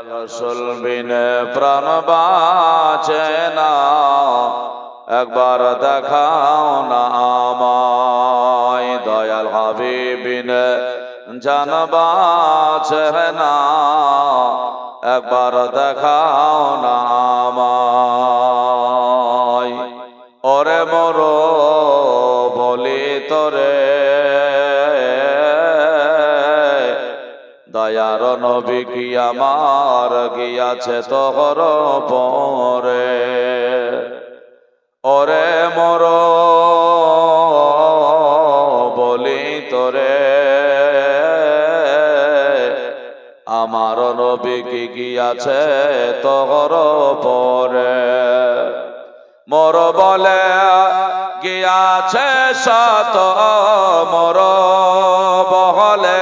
রসুল বিনে প্রাণ বাঁচে না, একবার দেখাও না আমায়। দয়াল হাবিব বিনে জান বাঁচে না, একবার দেখাও না আমায়। ওরে মোরো বলি তোরে, দয়ার নবী কি আমার গিয়াছে তোর পরে। ওরে মোর বলি তোরে, আমার নবী কি গিয়াছে তোর পরে। মোর বলে গিয়াছে শত, মোর বহলে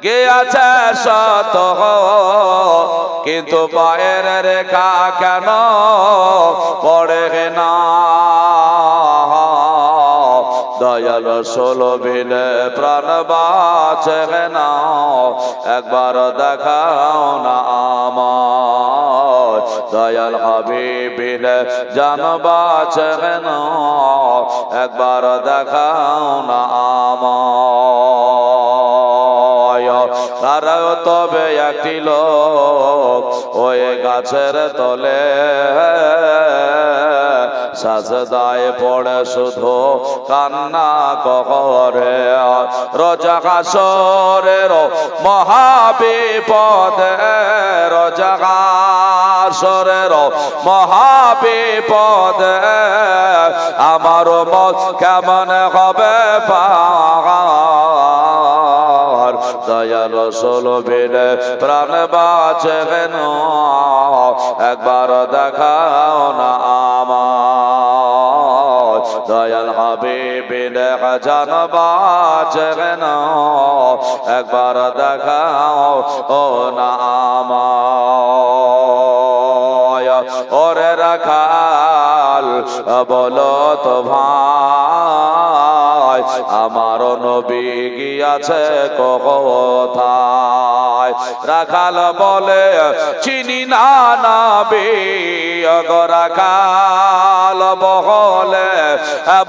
গিয়াছে শত, কিন্তু পায়ের রেখা কেন পড়ে না। দয়াল রসুল বিনে প্রাণ বাঁচে না, একবার দেখাও না আমায়। দয়াল হাবিব বিনে জান বাঁচে না, একবার দেখাও না আমায়। আর তবে একটি লোক ওই গাছের তলে সাজদায় পড়ে শুধু কান্না করে। রোজা হাসরের মহাবিপদে, রোজা হাসরের মহাবিপদে আমার মত কেমন হবে পার। দয়াল রসুল বিনে প্রাণ বাঁচে না, একবার দেখাও না আমায়। দয়াল হাবিব বিনে জান বাঁচে না, একবার দেখাও ও না আমায়। ওরে রাখাল বলো তো ভাই, আমার নবী গিয়াছে কোথায়। রাখাল বলে চিনি না নবী, রাখাল বলে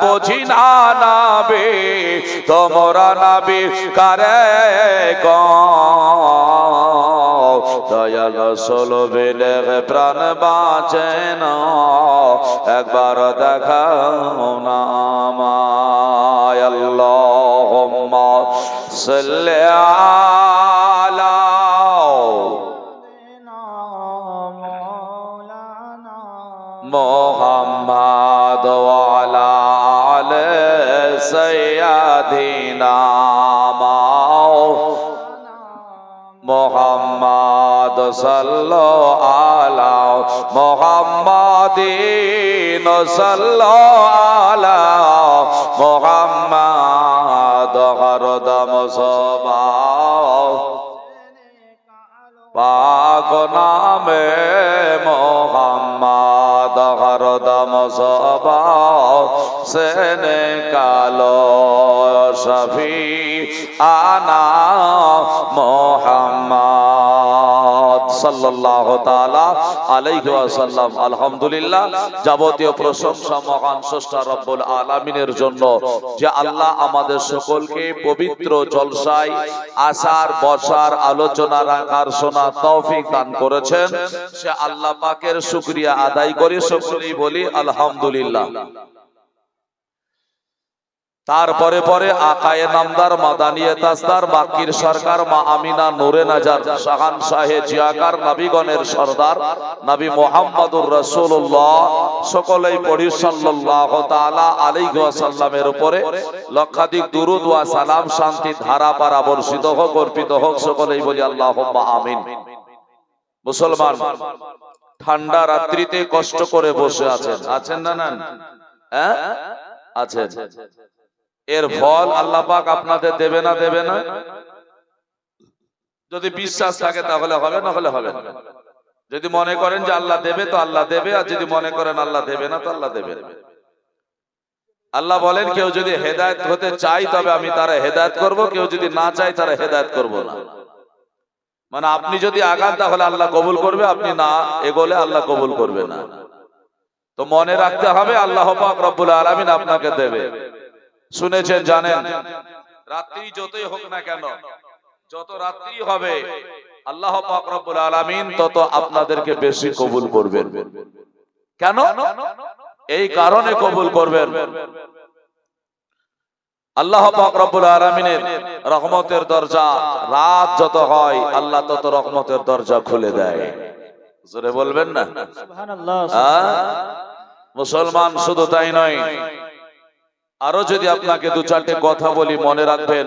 বুঝি না নবী, তোমরা নবী কারে কও। দয়াল রসুল বিনে প্রাণ বাঁচে না, একবার দেখাও না আমায়। আল্লাহুম্মা সাল্লি আলা মুহাম্মাদ ওয়া আলা আলি সাইয়্যিদিনা মুহাম্মাদ সাল্লাল্লাহু আলা মুহাম্মাদিন সাল্লাল্লাহু আলা মুহাম্মাদ হরদম সবাও পাক নামে মুহাম্মাদ হরদম সবাও সেনে কালো শফি আনা মুহাম্মাদ সাল্লাল্লাহু তাআলা আলাইহি ওয়াসাল্লাম। আলহামদুলিল্লাহ, যাবতীয় প্রশংসা মহান স্রষ্টা রব্বুল আলামিনের জন্য, যে আল্লাহ আমাদের সকলকে পবিত্র জলসায় আসার বসার আলোচনা রাখার শোনার তৌফিক দান করেছেন। সে আল্লাহ পাকের শুকরিয়া আদায় করি, সকলেই বলি আলহামদুলিল্লাহ। তারপরে পরে আকায়ে নামদার মাদানিয়ে তাজদার বাকির সরকার মা আমিনা নূরে নাজার শাহান শাহে জিয়াকার নবীগণের সরদার নবী মুহাম্মদুর রাসূলুল্লাহ, সকলেই পড়ি সাল্লাল্লাহু তাআলা আলাইহি ওয়াসাল্লামের উপরে লক্ষাধিক দুরূদ ওয়া সালাম শান্তি ধারা পারা বর্ষিত হোক, অর্পিত হোক, সকলেই বলি আল্লাহুম্মা আমিন। মুসলমান ঠান্ডা রাত্রিতে কষ্ট করে বসে আছেন, আছেন না? না আছেন। এর ফল আল্লাহ পাক আপনাদের দেবে না? দেবে না? যদি বিশ্বাস থাকে তাহলে হবে, না হলে হবে না। যদি মনে করেন যে আল্লাহ দেবে তো আল্লাহ দেবে, আর যদি মনে করেন আল্লাহ দেবে না তো আল্লাহ দেবে না। আল্লাহ বলেন কেউ যদি হেদায়েত হতে চায় তবে আমি তারা হেদায়েত করব, কেউ যদি না চায় তারা হেদায়েত করব না। মানে আপনি যদি আগান তাহলে আল্লাহ কবুল করবে, আপনি না এগোলে আল্লাহ কবুল করবে না। তো মনে রাখতে হবে আল্লাহ পাক রব্বুল আলামিন আপনাকে দেবে। শুনেছেন জানেন, রাত্রি যতই হোক না কেন, যত রাত্রি হবে আল্লাহ পাক রব্বুল আলামিন তত আপনাদেরকে বেশি কবুল করবেন। কেন? এই কারণে কবুল করবেন, আল্লাহ পাক রব্বুল আলামিনের রহমতের দরজা রাত যত হয় আল্লাহ তত রহমতের দরজা খুলে দেয়। জোরে বলবেন না সুবহানাল্লাহ। মুসলমান শুধু তাই নয়, আরো যদি আপনাকে দু চারটে কথা বলি মনে রাখবেন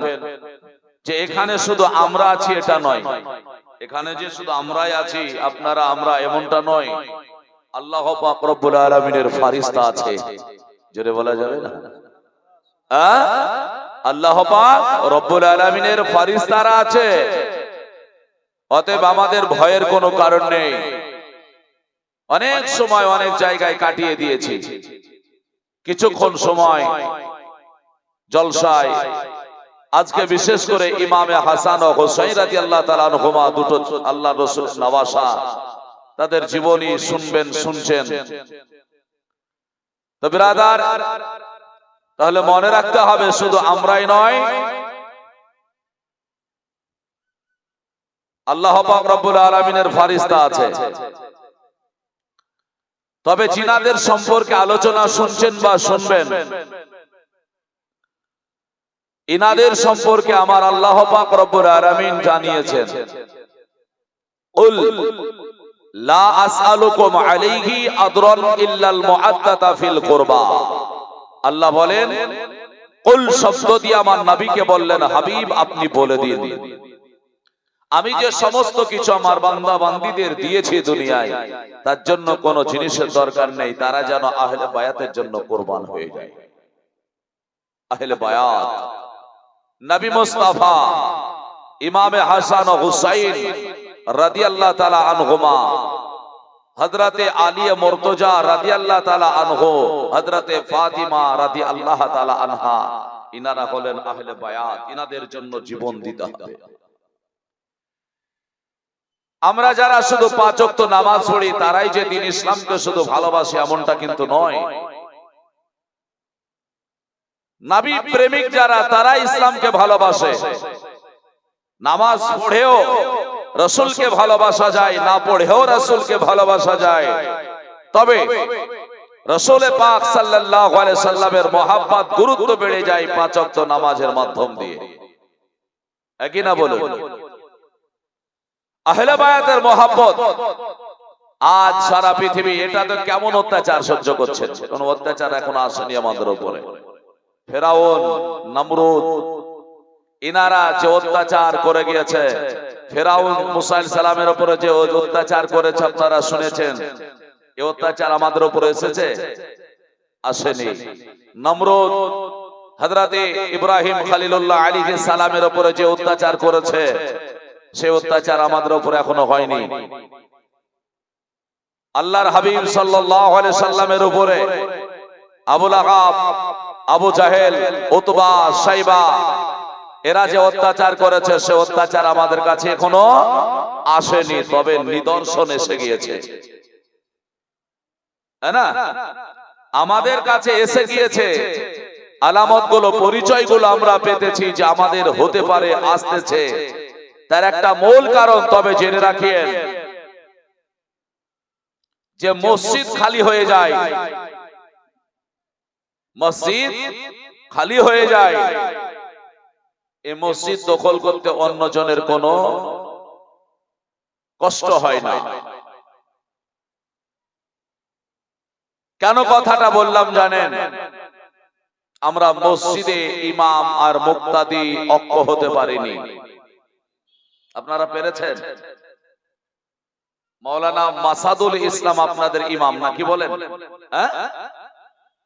যে এখানে শুধু আমরা আছি এটা নয়, এখানে যে শুধু আমরাই আছি আপনারা আমরা এমনটা নয়, আল্লাহ পাক রব্বুল আলামিনের ফেরেশতা আছে। জোরে বলা যাবে না? আল্লাহ পাক রব্বুল আলামিনের ফেরেশতারা আছে। অতএব আমাদের ভয়ের কোনো কারণ নেই। অনেক সময় অনেক জায়গায় কাটিয়ে দিয়েছি, কিছুক্ষণ সময় জলসায় আজকে বিশেষ করে ইমামে হাসান ও হুসাইন রাদিয়াল্লাহু তাআলা আনহুমা দুটো আল্লাহর রাসূল নওয়াসা, তাদের জীবনী শুনবেন, শুনছেন। তো ব্রাদার, তাহলে মনে রাখতে হবে শুধু আমরাই নয়, আল্লাহ পাক রব্বুল আলামিনের ফেরেশতা আছে। তবে জিনাদের সম্পর্কে আলোচনা শুনছেন বা শুনবেন, ইনাদের সম্পর্কে আমার আল্লাহ পাক রব্বুল আলামিন জানিয়েছেন, কুল লা আসআলুকুম আলাইহি আদরান ইল্লাল মুআদ্দাতা ফিল কুরবা। আল্লাহ বলেন, কুল শব্দ দিয়ে আমার নবীকে বললেন, হাবিব আপনি বলে দিন আমি যে সমস্ত কিছু আমার বান্দা বান্দীদের দিয়েছি দুনিয়ায়, তার জন্য কোনো জিনিসের দরকার নেই, তারা যেন আহলে বায়াতের জন্য কুরবান হয়ে যায়। আহলে বায়াত নবী মুস্তাফা ইমামে হাসান ও হুসাইন রাদিয়াল্লাহু তাআলা আনহুমা, হযরতে আলী মুর্তজা রাদিয়াল্লাহু তাআলা আনহু, হযরতে ফাতিমা রাদিয়াল্লাহু তাআলা আনহা, ইনারা হলেন আহলে বায়াত। ইনাদের জন্য জীবন দিতে হবে। আমরা যারা শুধু পাঁচ ওয়াক্ত নামাজ পড়ি তারাই যে দ্বীন ইসলামকে শুধু ভালোবাসি এমনটা কিন্তু নয়। নবী প্রেমিক যারা তারা ইসলামকে ভালোবাসে। নামাজ পড়েও রাসূলকে ভালোবাসা যায়, না পড়েও রাসূলকে ভালোবাসা যায়। তবে রাসূল পাক সাল্লাল্লাহু আলাইহি সাল্লামের মহব্বত গুরুত্ব বেড়ে যায় পাঁচ ওয়াক্ত নামাজের মাধ্যম দিয়ে। একই না বলুন? আহলে বায়াতের মহব্বত আজ সারা পৃথিবী এটা তো কেমন অত্যাচার সহ্য করছে। কোন অত্যাচার এখনো আসেনি আমাদের উপরে। ফেরাউন, নমরুদ, ইনারা যে অত্যাচার করে গিয়েছে, ফেরাউন মুসা আলাইহিস সালামের উপরে যে অত্যাচার করেছে আপনারা শুনেছেন, এই অত্যাচার আমাদের উপরে এসেছে? আসেনি। নমরুদ হযরতে ইব্রাহিম খলিলুল্লাহ আলাইহিস সালামের উপরে যে অত্যাচার করেছে, সেই অত্যাচার আমাদের উপরে এখনো হয়নি। আল্লাহর হাবিব সাল্লাল্লাহু আলাইহি সাল্লামের উপরে আবু লাহাব, আবু জাহেল, উতবা, শাইবা এরা যে অত্যাচার করেছে, সে অত্যাচার আমাদের কাছে এখনো আসেনি, তবে নিদর্শন এসে গিয়েছে। তাই না? আমাদের কাছে এসে গিয়েছে আলামতগুলো, পরিচয়গুলো আমরা পেতেছি যে আমাদের হতে পারে, আসতেছে। তার একটা মূল কারণ তবে জেনে রাখেন যে মসজিদ খালি হয়ে যায়, মসজিদ খালি হয়ে যায়, এই মসজিদ দখল করতে অন্যজনের কোনো কষ্ট হয় না। কেন কথাটা বললাম জানেন? আমরা মসজিদে ইমাম আর মুক্তাদি ঐক্য হতে পারিনি। আপনারা পেরেছেন? মাওলানা মাসাদুল ইসলাম আপনাদের ইমাম নাকি বলেন? হ্যাঁ,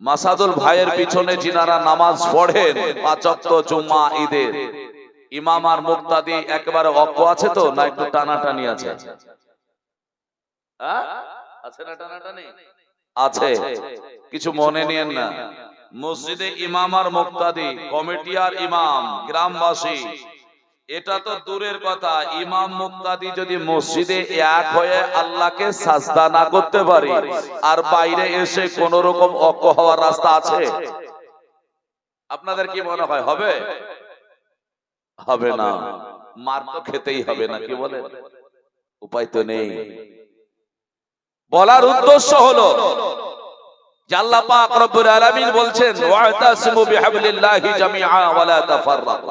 মাসাদুল ভাইয়ের পিছনে যিনারা নামাজ পড়েন পাঁচ ওয়াক্ত জুমা ঈদের, ইমাম আর মুক্তাদি একেবারে ঐক্য আছে তো, না একটু টানাটানি আছে? হ্যাঁ, আছে না টানাটানি? আছে। কিছু মনে নিয়েন না। মসজিদে ইমাম আর মুক্তাদি, কমিটি আর ইমাম, গ্রামবাসী এটা তো দূরের কথা, ইমাম মুক্তাদি যদি মসজিদে এক হয়ে আল্লাহকে সাজদা না করতে পারে, আর বাইরে এসে কোন রকম অজ্ঞ হওয়ার রাস্তা আছে? আপনাদের কি মনে হয় হবে? হবে না। মার তো খেতেই হবে না, কি বলেন? উপায় তো নেই। বলার উদ্দেশ্য হলো যে আল্লাহ পাক রব্বুল আলামিন বলছেন ওয়াতাসিমু বিহাবলিল্লাহি জামিআ ওয়া লা তাফাররাকু।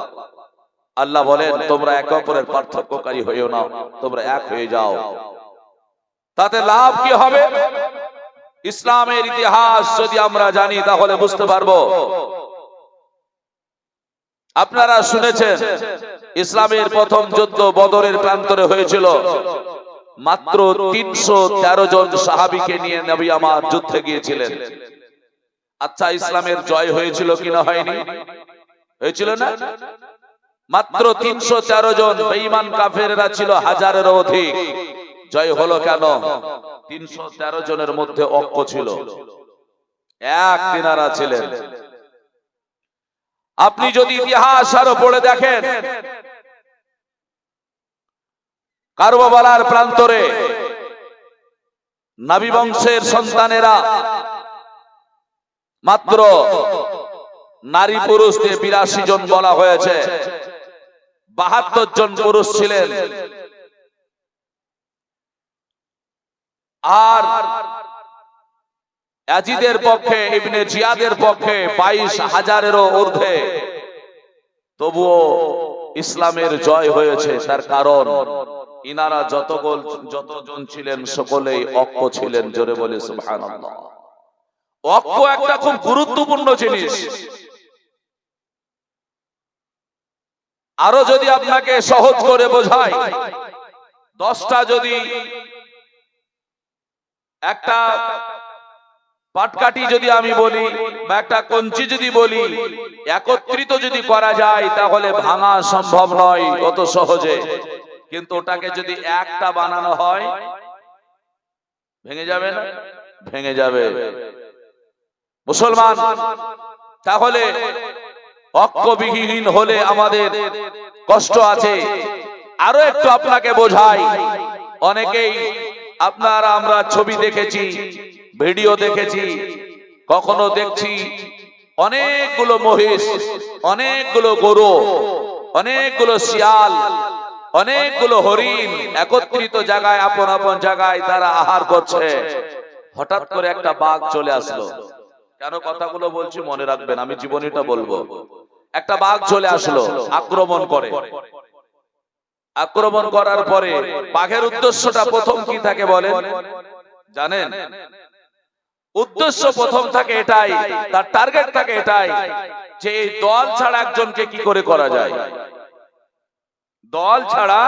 আল্লাহ বলেন তোমরা একে অপরের পার্থক্যকারী হইও না, তোমরা এক হয়ে যাও। তাতে লাভ কি হবে? ইসলামের ইতিহাস যদি আমরা জানি তাহলে বুঝতে পারবো। আপনারা শুনেছেন ইসলামের প্রথম যুদ্ধ বদরের প্রান্তরে হয়েছিল। মাত্র 313 জন সাহাবীকে নিয়ে নবী আমার যুদ্ধে গিয়েছিলেন। আচ্ছা, ইসলামের জয় হয়েছিল কিনা হয়নি? হয়েছিল না? মাত্র 313 জন, বেঈমান কাফেররা ছিল হাজারেরও অধিক। জয় হলো কেন? 313 জনের মধ্যে অজ্ঞ ছিল, এক তিনারা ছিলেন। আপনি যদি ইতিহাস আরো পড়ে দেখেন, কারবালার প্রান্তরে নবী বংশের সন্তানেরা মাত্র নারী পুরুষ দিয়ে 82 জন বলা হয়েছে, 72 জন পুরুষ ছিলেন। আর ইয়াজিদের পক্ষে, ইবনে জিয়াদের পক্ষে 22,000-এরও ঊর্ধ্বে। তবুও ইসলামের জয় হয়েছে। তার কারণ ইনারা যতজন ছিলেন সকলেই অজ্ঞ ছিলেন। জোরে বলে সুবহানাল্লাহ। অজ্ঞ একটা খুব গুরুত্বপূর্ণ জিনিস। আরো যদি আপনাকে সহজ করে বোঝাই, 10টা যদি একটা পাটকাঠি যদি আমি বলি বা একটা কঞ্চি যদি বলি, একত্রিত যদি করা যায় তাহলে ভাঙা সম্ভব নয় অত সহজে। কিন্তু ওটাকে যদি একটা বানানো হয়, ভেঙে যাবে না? ভেঙে যাবে। মুসলমান তাহলে অজ্ঞবিহীন হলে আমাদের কষ্ট আছে। আরো একটু আপনাকে বোঝাই। অনেকেই আমরা ছবি দেখেছি, ভিডিও দেখেছি, কখনো দেখছি অনেকগুলো মহিষ, অনেকগুলো গরু, অনেকগুলো শিয়াল, অনেকগুলো হরিণ একত্রিত জায়গায়, আপন আপন জায়গায় তারা আহার করছে। হঠাৎ করে একটা বাঘ চলে আসলো। কেন কথাগুলো বলছি মনে রাখবেন, আমি জীবনীটা বলবো। একটা বাঘ চলে আসলো, আক্রমণ করে। আক্রমণ করার পরে বাঘের উদ্দেশ্যটা প্রথম কি থাকে বলেন? জানেন? উদ্দেশ্য প্রথম থাকে এটাই, তার টার্গেট থাকে এটাই যে এই দল ছাড়া একজনকে কি করে করা যায়। দল ছাড়া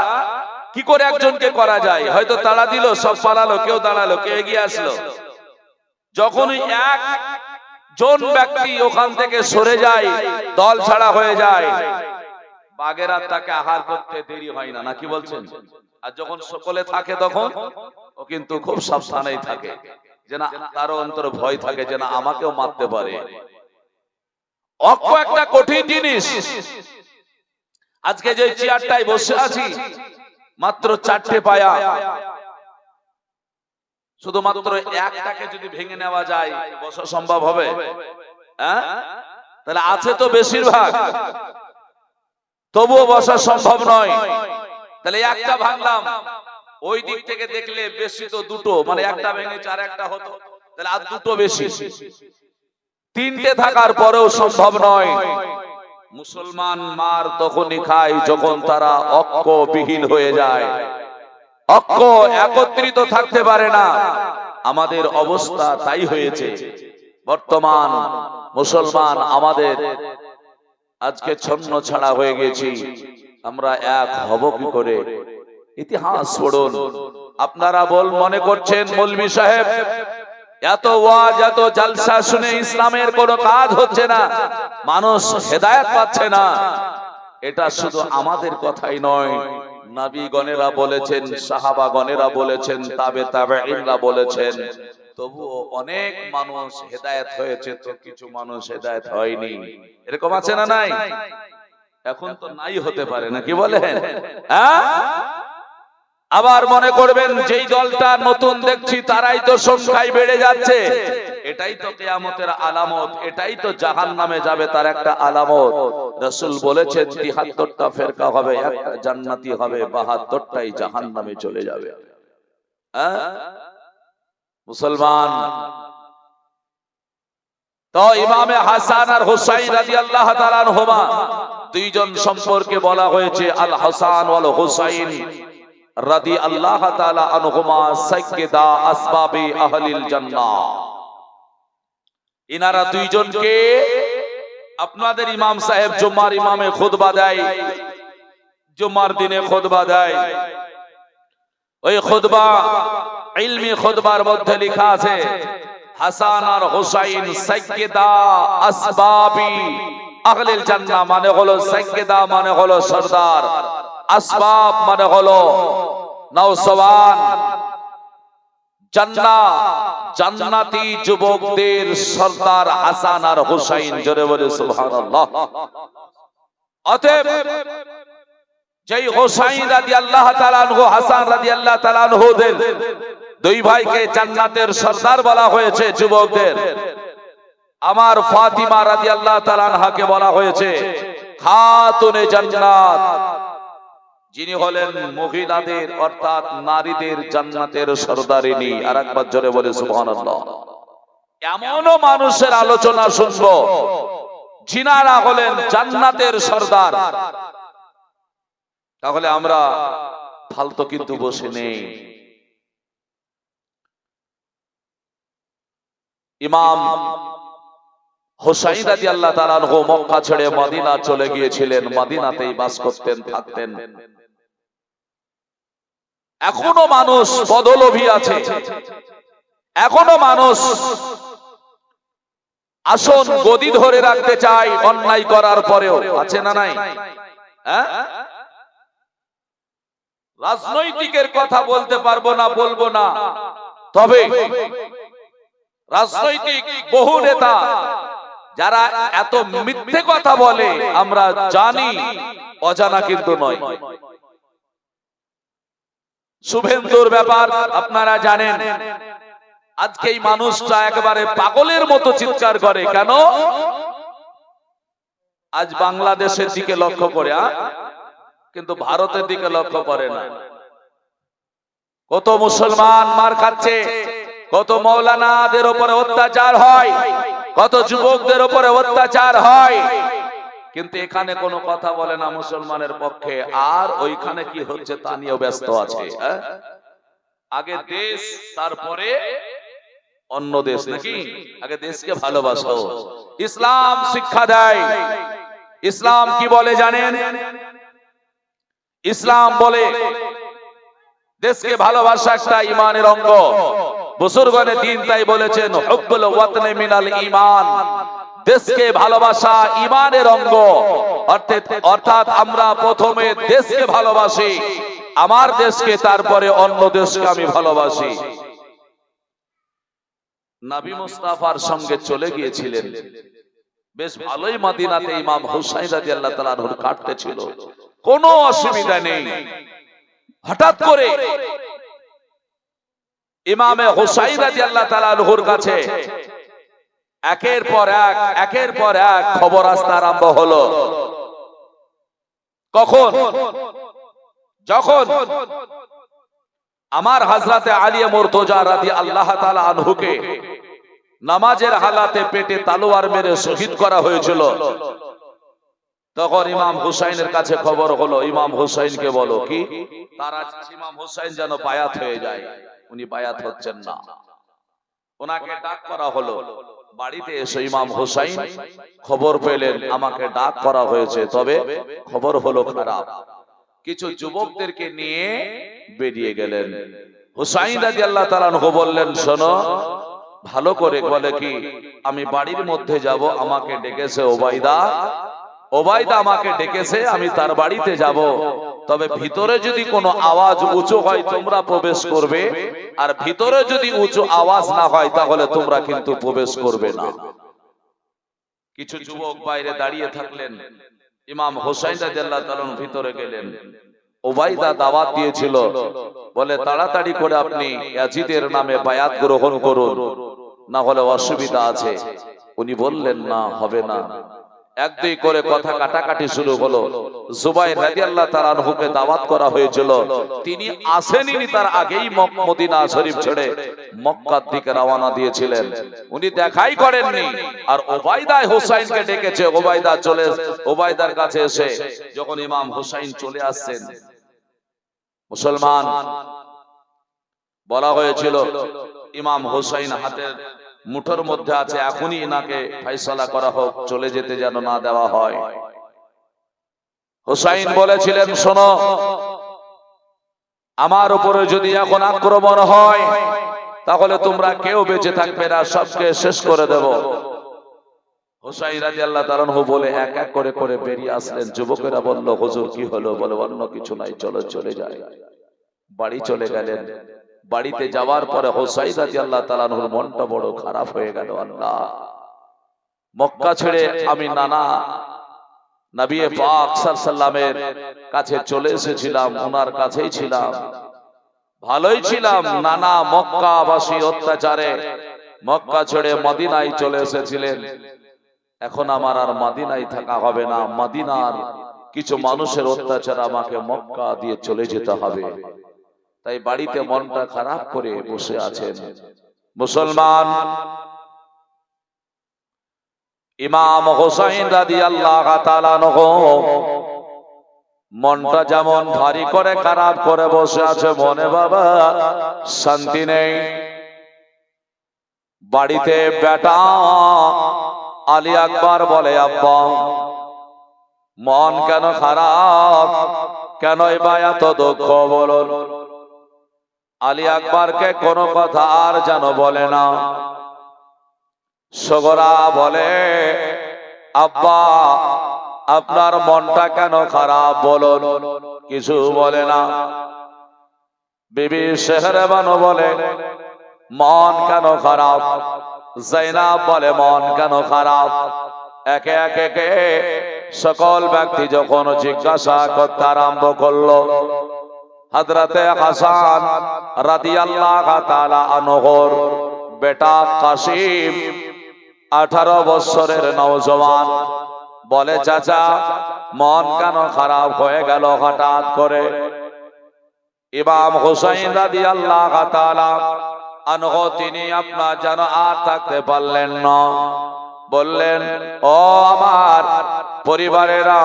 কি করে একজনকে করা যায়? হয়তো তাড়া দিল, সব পালালো, কেউ দাঁড়ালো, কেউ এগিয়ে আসলো। যখনই একজন ব্যক্তি ওখান থেকে সরে যায়, দল ছাড়া হয়ে যায়, বাঘেরা তাকে আহার করতে দেরি হয় না, নাকি বলছেন? আর যখন সকলে থাকে তখন ও কিন্তু খুব সাবধানেই থাকে, যে না তারও অন্তরে ভয় থাকে যে না আমাকেও মারতে পারে। অজ্ঞ একটা কঠিন জিনিস। আজকে যে চেয়ারটায় বসে আছি, মাত্র 4টে পায়া, শুধুমাত্র একটাকে যদি ভেঙে নেওয়া যায় বসা সম্ভব হবে? তাহলে আছে তো বেশিরভাগ, তবুও বসা সম্ভব নয়। তাহলে একটা ভাঙলাম, ওই দিক থেকে দেখলে বেশি তো দুটো, মানে একটা ভেঙেছে আর একটা হতো, তাহলে আর দুটো বেশি। 3টে থাকার পরেও সম্ভব নয়। মুসলমান মার তখনই খায় যখন তারা অজ্ঞবিহীন হয়ে যায়, অজ্ঞ একত্রিত থাকতে পারে না। আমাদের অবস্থা তাই হয়েছে। বর্তমান মুসলমান আমাদের আজকে ছন্ন ছাড়া হয়ে গেছি। আমরা এক হব কি করে? ইতিহাস পড়ুন। আপনারা মনে করছেন মৌলভী সাহেব এত ওয়াজ, এত জালসা শুনে ইসলামের কোনো কাজ হচ্ছে না, মানুষ হেদায়েত পাচ্ছে না। এটা শুধু আমাদের কথাই নয়, নবীগণেরা বলেছেন, সাহাবাগণেরা বলেছেন, তাবেঈনরা বলেছেন। তবুও অনেক মানুষ হেদায়েত হয়েছে, তো কিছু মানুষ হেদায়েত হয়নি। এরকম আছে না নাই? এখন তো নাই হতে পারে না, কি বলেন? আবার মনে করবেন যেই দলটা নতুন দেখছি তারাই তো সংখ্যায় বেড়ে যাচ্ছে, এটাই তো কিয়ামতের আলামত, এটাই তো জাহান্নামে যাবে তার একটা আলামত। রাসূল বলেছেন ৭৩টা ফেরকা হবে, একটা জান্নাতি হবে, ৭২টাই জাহান্নামে চলে যাবে। মুসলমান তো ইমামে হাসান আর হুসাইন রাদিয়াল্লাহু তাআলা আনহুমা দুইজন সম্পর্কে বলা হয়েছে আল হাসান ওয়াল হুসাইন রাদিয়াল্লাহু তাআলা আনহুমা সাইয়্যিদা আসবাবি আহলিল জান্নাহ। ইনারা দুইজনকে আপনাদের ইমাম সাহেব জুমার ইমামে খুতবা দেয়, জুমার দিনে খুতবা দেয়, ওই খুতবা ইলমি খুতবার মধ্যে লেখা আছে হাসান আর হুসাইন সাইয়্যিদা আসবাবি আহলিল জান্নাহ, মানে হলো সাইয়্যিদা মানে হলো সরদার, আসবাব মানে হলো নওজওয়ান, জান্নাহ জান্নাতি যুবকদের সরদার হাসান আর হুসাইন। জোরে বলে সুবহানাল্লাহ। অতএব যেই হুসাইন রাদিয়াল্লাহু তাআলা আনহু হাসান রাদিয়াল্লাহু তাআলা আনহুদের দুই ভাইকে জান্নাতের সরদার বলা হয়েছে যুবকদের, আমার ফাতিমা রাদিয়াল্লাহু তাআলা আনহাকে বলা হয়েছে খাতুনে জান্নাত, যিনি হলেন মহিলাদের অর্থাৎ নারীদের জান্নাতের সরদারিনী। আর একবার জোরে বলে সুবহানাল্লাহ। এমনও মানুষের আলোচনা শুনবো যিনারা হলেন জান্নাতের সরদার, তাহলে আমরা ফালতু কিন্তু বসে নেই। ইমাম হুসাইন রাদিয়াল্লাহু তাআলা আনহু মক্কা ছেড়ে মদিনা চলে গিয়েছিলেন, মদিনাতেই বাস করতেন, থাকতেন। এখনো মানুষ পদলোভী আছে, এখনো মানুষ আসন গদি ধরে রাখতে চায় অন্যায় করার পরেও, আছে না নাই? রাজনৈতিকের কথা বলতে পারবো না, বলবো না, তবে রাজনৈতিক বহু নেতা যারা এত মিথ্যে কথা বলে আমরা জানি, অজানা কিন্তু নয়। শুভেন্দুর ব্যাপার আপনারা জানেন, আজকে এই মানুষটা একেবারে পাগলের মতো চিৎকার করে কেন? আজ বাংলাদেশের দিকে লক্ষ্য করে, কিন্তু ভারতের দিকে লক্ষ্য করে না। কত মুসলমান মার খাচ্ছে, কত মৌলানাদের উপরে অত্যাচার হয়, কত যুবকদের উপরে অত্যাচার হয়, কিন্তু এখানে কোনো কথা বলে না মুসলমানের পক্ষে। আর ওইখানে কি হচ্ছে তা নিয়েও ব্যস্ত আছে। আগে দেশ তারপরে অন্য দেশ, নাকি? আগে দেশকে ভালোবাসো। ইসলাম শিক্ষা দেয়, ইসলাম কি বলে জানেন? ইসলাম বলে দেশকে ভালোবাসা একটা ঈমানের অঙ্গ। বুজুর্গানে দ্বীন তাই বলেছেন হুব্বুল ওয়াতনি মিনাল ঈমান, দেশকে ভালোবাসা ঈমানের অঙ্গ। অর্থাৎ আমরা প্রথমে দেশকে ভালোবাসি, আমার দেশকে, তারপরে অন্য দেশকে আমি ভালোবাসি। নবী মুস্তাফার সঙ্গে চলে গিয়েছিলেন, বেশ ভালোই মদিনাতে ইমাম হুসাইন রাদিয়াল্লাহু তাআলা আনহু কাটতে ছিল, কোনো অসুবিধা নেই। হঠাৎ করে ইমামে হুসাইন রাদিয়াল্লাহু তাআলা আনহুর কাছে একের পর এক খবর আসতে আরম্ভ হলো। কখন? যখন আমার হযরতে আলী মুর্তজা রাদিয়াল্লাহু তাআলা আনহুকে নামাজের হালাতে পেটে তলোয়ার মেরে শহীদ করা হয়েছিল, তখন ইমাম হুসাইনের কাছে খবর হলো ইমাম হুসাইনকে বলো কি তারা ইমাম হুসাইন যেন বায়াত হয়ে যায়। উনি বায়াত হচ্ছেন না, ওনাকে ডাক করা হলো। বাড়িতে এসে ইমাম হুসাইন খবর পেলেন আমাকে ডাক করা হয়েছে, তবে খবর হলো খারাপ। কিছু যুবকদেরকে নিয়ে বেরিয়ে গেলেন। হুসাইন রাদিয়াল্লাহু তাআলা আনহু বললেন শোনো ভালো করে, বলে কি আমি বাড়ির মধ্যে যাব, আমাকে ডেকেছে ওবাইদা আমাকে ডেকেছে, আমি তার বাড়িতে যাব, তবে ভিতরে যদি কোনো আওয়াজ উঁচু হয় তোমরা প্রবেশ করবে, আর ভিতরে যদি উঁচু আওয়াজ না হয় তাহলে তোমরা কিন্তু প্রবেশ করবে না। কিছু যুবক বাইরে দাঁড়িয়ে থাকলেন, ইমাম হোসাইন রাদিয়াল্লাহু তাআলা ভিতরে গেলেন। উবাইদা দাওয়াত দিয়েছিল, বলে তাড়াতাড়ি করে আপনি ইয়াজিদের নামে বায়াত গ্রহণ করুন, না হলে অসুবিধা আছে। উনি বললেন না, হবে না। এক দুই করে কথা কাটাকাটি শুরু হলো। জুবাইর রাদিয়াল্লাহু তাআলা আনহুকে দাওয়াত করা হয়েছিল, তিনি আসেননি, তার আগেই মদিনা শরীফ ছেড়ে মক্কার দিকে রওনা দিয়েছিলেন, উনি দেখাই করেননি। আর উবাইদা হোসাইনকে ডেকেছে, উবাইদার কাছে এসে যখন ইমাম হোসাইন চলে আসছেন, মুসলমান বলা হয়েছিল ইমাম হোসাইন হাতের মুঠোর মধ্যে আছে, এখনই ইনাকে ফয়সালা করা হোক, চলে যেতে যেন না দেওয়া হয়। হোসাইন বলেছিলেন, শোনো, আমার উপরে যদি এখন আক্রমণ হয় তাহলে তোমরা কেউ বেঁচে থাকবে না, সবকে শেষ করে দেব। হোসাইন রাদিয়াল্লাহু তাআলা আনহু বলে এক এক করে করে বেরিয়ে আসলেন। যুবকেরা বলল, হুজুর কি হলো? বলে অন্য কিছু নাই, চলো চলে যাই। বাড়ি চলে গেলেন। বাড়িতে যাওয়ার পরে হোসাইন রাদিয়াল্লাহু তাআলা আনহুর মনটা বড় খারাপ হয়ে গেল। আল্লাহ, মক্কা ছেড়ে আমি নানা নবী পাক সাল্লাল্লাহু আলাইহি সাল্লামের কাছে চলে এসেছিলাম, ওনার কাছেই ছিলাম, ভালোই ছিলাম। নানা মক্কাবাসী অত্যাচারে মক্কা ছেড়ে মদিনায় চলে এসেছিলেন। এখন আমার আর মদিনায় থাকা হবে না, মদিনার কিছু মানুষের অত্যাচার আমাকে মক্কা দিয়ে চলে যেতে হবে। তাই বাড়িতে মনটা খারাপ করে বসে আছেন। মুসলমান, ইমাম হোসাইন রাদিয়াল্লাহু তাআলা আনহু মনটা যেমন ভারী করে খারাপ করে বসে আছে, মনে বাবা শান্তি নেই। বাড়িতে বেটা আলী আকবর বলে, আব্বা মন কেন খারাপ, কেন এত দুঃখ বলুন? আলী আকবরকে কোনো কথা আর যেন বলে না। সগরা বলে, আব্বা আপনার মনটা কেন খারাপ বলুন? কিছু বলে না। বিবি শেহরবানু বলে, মন কেন খারাপ? জাইনাব বলে, মন কেন খারাপ? একে একে সকল ব্যক্তি যখন জিজ্ঞাসা করতে আরম্ভ করলো, হযরতে হাসান রাদিয়াল্লাহু তাআলা আনহুর বেটা কাসিম 18 বছরের নওজওয়ান বলে, চাচা মন কেন খারাপ হয়ে গেল হঠাৎ করে? ইমাম হোসাইন রাদিয়াল্লাহু তাআলা আনহু তিনি আপনার যেন আর থাকতে পারলেন না। বললেন, ও আমার পরিবারেরা,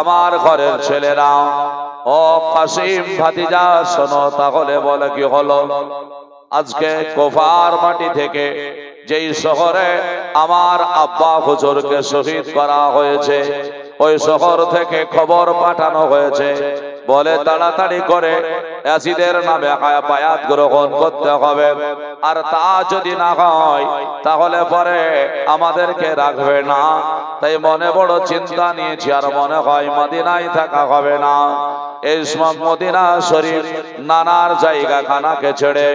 আমার ঘরের ছেলেরা, ও কাসিম ভাতিজা শোনো তাহলে। বলে, কি হলো? আজকে কুফার মাটি থেকে যেই শহরে আমার আব্বা হুজুরকে শহীদ করা হয়েছে, ওই শহর থেকে খবর পাঠানো হয়েছে, বলে তাড়াতাড়ি করে ইয়াজিদের নামে বায়াত গ্রহণ করতে হবে, আর তা যদি না হয় তাহলে পরে আমাদেরকে রাখবে না। তাই মনে বড় চিন্তা নিয়েছি, আর মনে হয় মদিনায় থাকা হবে না। এই মদিনা শরীফ নানার জায়গা খানাকে ছেড়ে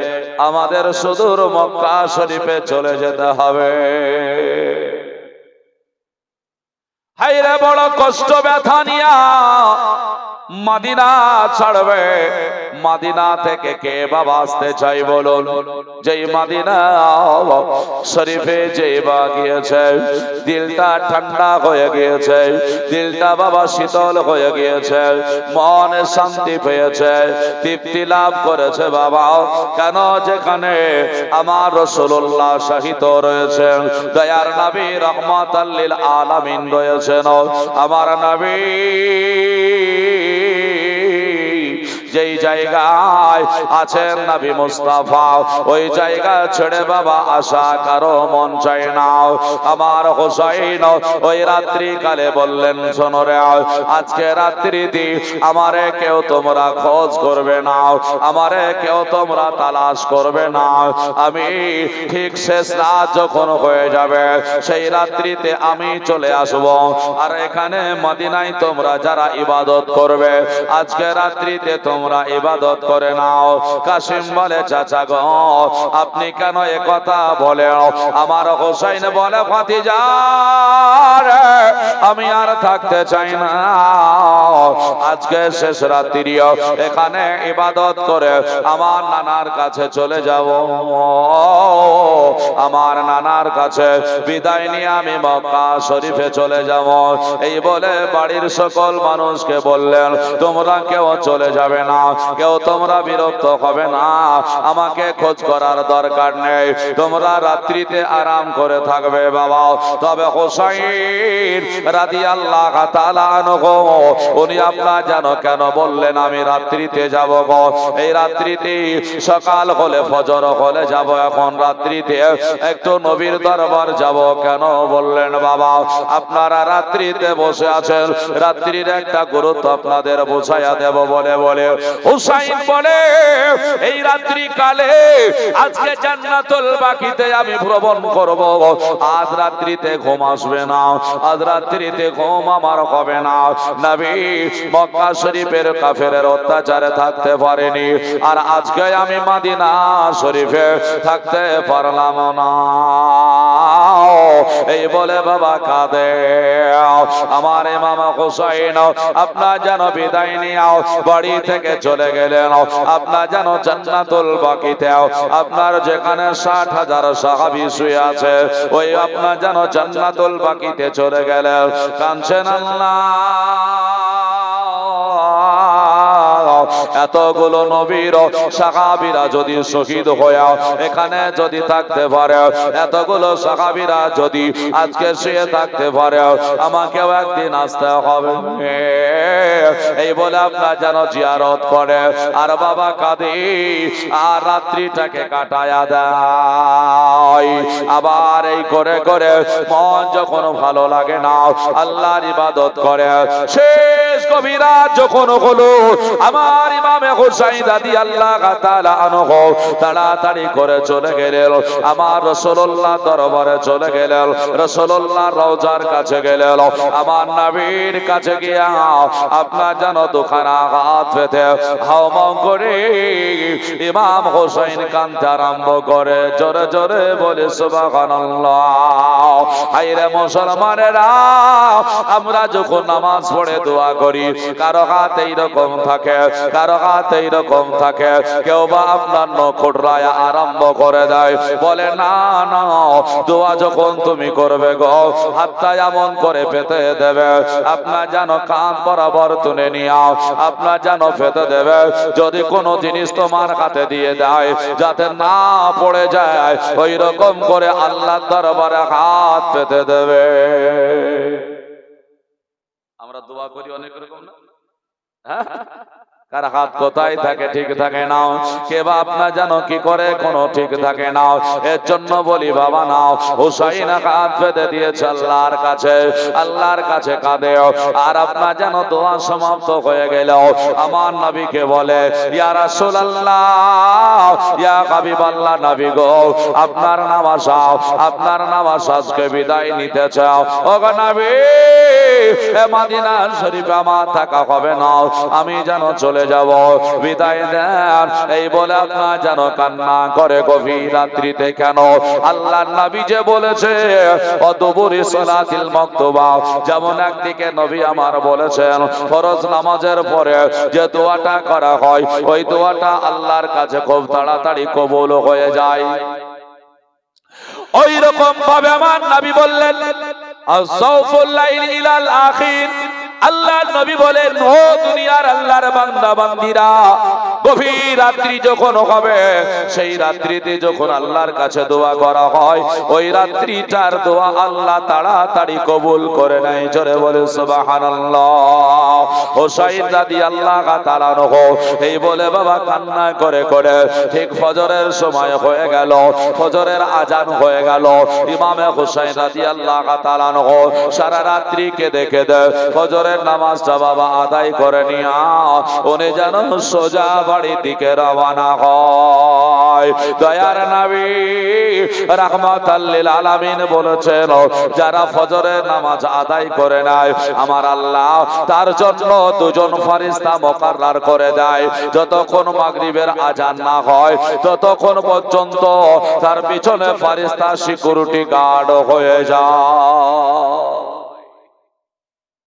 আমাদের সুদূর মক্কা শরীফে চলে যেতে হবে। হায়রে বড় কষ্ট ব্যথা নিয়া মদিনা ছাড়বে। মদিনা থেকে কে বাবা আসতে চাই বলুন? যেই মদিনা শরীফে যেই বা গিয়েছে, দিলটা ঠান্ডা হয়ে গিয়েছে, দিলটা বাবা শীতল হয়ে গিয়েছে, মনে শান্তি পেয়েছে, তৃপ্তি লাভ করেছে বাবা। কেন? যেখানে আমার রাসূলুল্লাহ শহীদ রয়েছে, দয়ার নবী রহমাতাল লিল আলামিন রয়েছেন, আমার নবী যেই জায়গায় আছেন নবী মুস্তাফা, ওই জায়গা ছেড়ে বাবা আসা কারো মন চায় না। আমার হোসাইন ওই রাত্রি কালে বললেন, শোনো রে, আজকে রাত্রিতে আমারে কেউ তোমরা খোঁজ করবে না, আমারে কেউ তোমরা তালাশ করবে না। আমি ঠিক শেষ রাত যখন হয়ে যাবে, সেই রাত্রিতে আমি চলে আসব, আর এখানে মদিনায় তোমরা যারা ইবাদত করবে, আজকে রাত্রিতে তোমরা তোমরা ইবাদত করে নাও। কাসিম বলে চাচা গো আপনি কেন এ কথা বলেন? আমার হোসাইন বলে ভাতিজা রে আমি আর থাকতে চাই না, আজকে শেষ রাত্রি এখানে ইবাদত করে আমার নানার কাছে চলে যাব। আমার নানার কাছে বিদায় নিয়ে আমি মক্কা শরীফে চলে যাব। এই বলে বাড়ির সকল মানুষকে বললেন তোমরা কেউ চলে যাবে না, কেউ তোমরা বিরক্ত হবে না, আমাকে খোঁজ করার দরকার নেই, তোমরা রাত্রিতে আরাম করে থাকবে বাবা। তবে হোসাইন রাদিয়াল্লাহু তাআলা আনহু উনি আপনারা জানো কেন বললেন আমি রাত্রিতে যাব গো? এই রাত্রিতে সকাল হলে ফজর হলে যাব, এখন রাত্রিতে একটু নবীর দরবার যাব কেন বললেন বাবা? আপনারা রাত্রিতে বসে আছেন, রাত্রির একটা গুরুত্ব আপনাদের বোঝাইয়া দেব বলে বলে হুসাইন বলে এই রাত্রি কালে আজকে জান্নাতুল বাকিতে আমি ভ্রমণ করব। আজ রাত্রিতে ঘুম আসবে না, আজ রাত্রিতে ঘুম আমার হবে না। নবী মক্কা শরীফের কাফেরের অত্যাচারে থাকতে পারেনি, আর আজকে আমি মদিনা শরীফে থাকতে পারলাম না। এই বলে বাবা কাঁদে। আমার মামা হোসাইন আপনার যেন বিদায় নিয়ে বাড়ি থেকে চলে গেলেন। আপনার যেন জান্নাতুল বাকিতে আপনার যেখানে 60,000 সাহাবী শুয়ে আছে ওই আপনার যেন জান্নাতুল বাকিতে চলে গেলেন। কাঁদছেন আল্লাহ এতগুলো নবীর সাহাবীরা যদি শহীদ হয়ে এখানে যদি থাকতে পারে, এতগুলো সাহাবীরা যদি আজকে শুয়ে থাকতে পারে, আমাকেও একদিন আসতে হবে। এই বলে আপনার যেন জিয়ারত করে আর বাবা কাঁদে আর রাত্রিটাকে কাটায়া দেয়। আবার এই করে করে মন যখন ভালো লাগে না আল্লাহর ইবাদত করে, শেষ গভীর রাত যখন হলো আমার ইমামে হোসাইন রাদিয়াল্লাহু তাআলা আনহু তাড়াতাড়ি করে চলে গেলেন আমার রাসূলুল্লাহ দরবারে চলে গেলেন, রাসূলুল্লাহর রওজার কাছে গেলেন। আমার নবীর কাছে গিয়া আপনার যেন দুখানা হাত পেতে হাওমাও করে ইমাম হোসাইন কাঁদতে আরম্ভ করে, জোরে জোরে বলে সুবহানাল্লাহ। হায়রে মুসলমানেরা, আমরা যখন নামাজ পড়ে দোয়া করি কারো হাত এইরকম থাকে, কারো হাত এইরকম থাকে, কেউ বা আপনার নখট রায়া আরম্ভ করে দেয়, বলে না না দোয়া যখন তুমি করবে গো হাতটা এমন করে পেতে দেবে আপনার যেন কান বরাবর তুলে নিয়ে আপনার যেন পেতে দেবে, যদি কোনো জিনিস তোমার হাতে দিয়ে দেয় যাতে না পড়ে যায় ওই রকম করে আল্লাহর দরবারে হাত পেতে দেবে। আমরা দোয়া করি অনেক রকম না, হ্যাঁ কার হাত কোথায় থাকে ঠিক থাকে না, কে বা আপনার যেন কি করে কোনো ঠিক থাকে না। এর জন্য বলি বাবা নাও হুসাইন হাত পেতে দিয়েছে আল্লাহর কাছে, আল্লাহর কাছে কাঁদে আর আপনার যেন দোয়া সমাপ্ত হয়ে গেল আমার নবীকে বলে ইয়া রাসূলুল্লাহ ইয়া হাবিবাল্লাহ, নবী গো আপনার নামাজ আপনার নামাজ আজকে বিদায় নিতে চাও। ও গো নবী মদিনা শরীফে আমার থাকা হবে না, আমি যেন চলে যাব, বিদায় দেন। এই বলে আপনার যেন কান্না করে গভীর রাত্রিতে। কেন? আল্লাহর নবী যে বলেছে অদুবুরি সালাতিল মাকতুবা, যেমন একদিকে নবী আমার বলেছেন ফরজ নামাজের পরে যে দোয়াটা করা হয় ওই দোয়াটা আল্লাহর কাছে খুব তাড়াতাড়ি কবুল হয়ে যায়। ওই রকম ভাবে আমার নবী বললেন আসাউফুল লাইল ইলাল আখির, আল্লাহর নবী বলেন ও দুনিয়ার আল্লাহর বান্দা বান্দিরা, গভীর রাত্রি যখন হবে সেই রাত্রিতে যখন আল্লাহর কাছে দোয়া করা হয় ওই রাত্রিটার দোয়া আল্লাহ তাড়াতাড়ি কবুল করে নেয়। জোরে বলে সুবহানাল্লাহ। হুসাইন রাদিয়াল্লাহু তাআলা আনহু এই বলে বাবা কান্না করে করে ঠিক ফজরের সময় হয়ে গেল, ফজরের আজান হয়ে গেল। ইমামে হুসাইন রাদিয়াল্লাহু তাআলা আনহু সারা রাত্রি কেঁদে কেঁদে ফজরের নামাজটা বাবা আদায় করে নিয়া উনি যেন সোজা বাড়ির দিকে রওনা হয়। দয়ার নবী রাহমাতাল লিল আলামিন বলেছেন, যারা ফজরের নামাজ আদায় করে নেয় আমার আল্লাহ তার জন্য দুজন ফেরেশতা মুকাররার করে দেয়। যতক্ষণ মাগরিবের আজান না হয় ততক্ষণ পর্যন্ত তার পিছনে ফেরেশতা সিকিউরিটি গার্ড হয়ে যায়।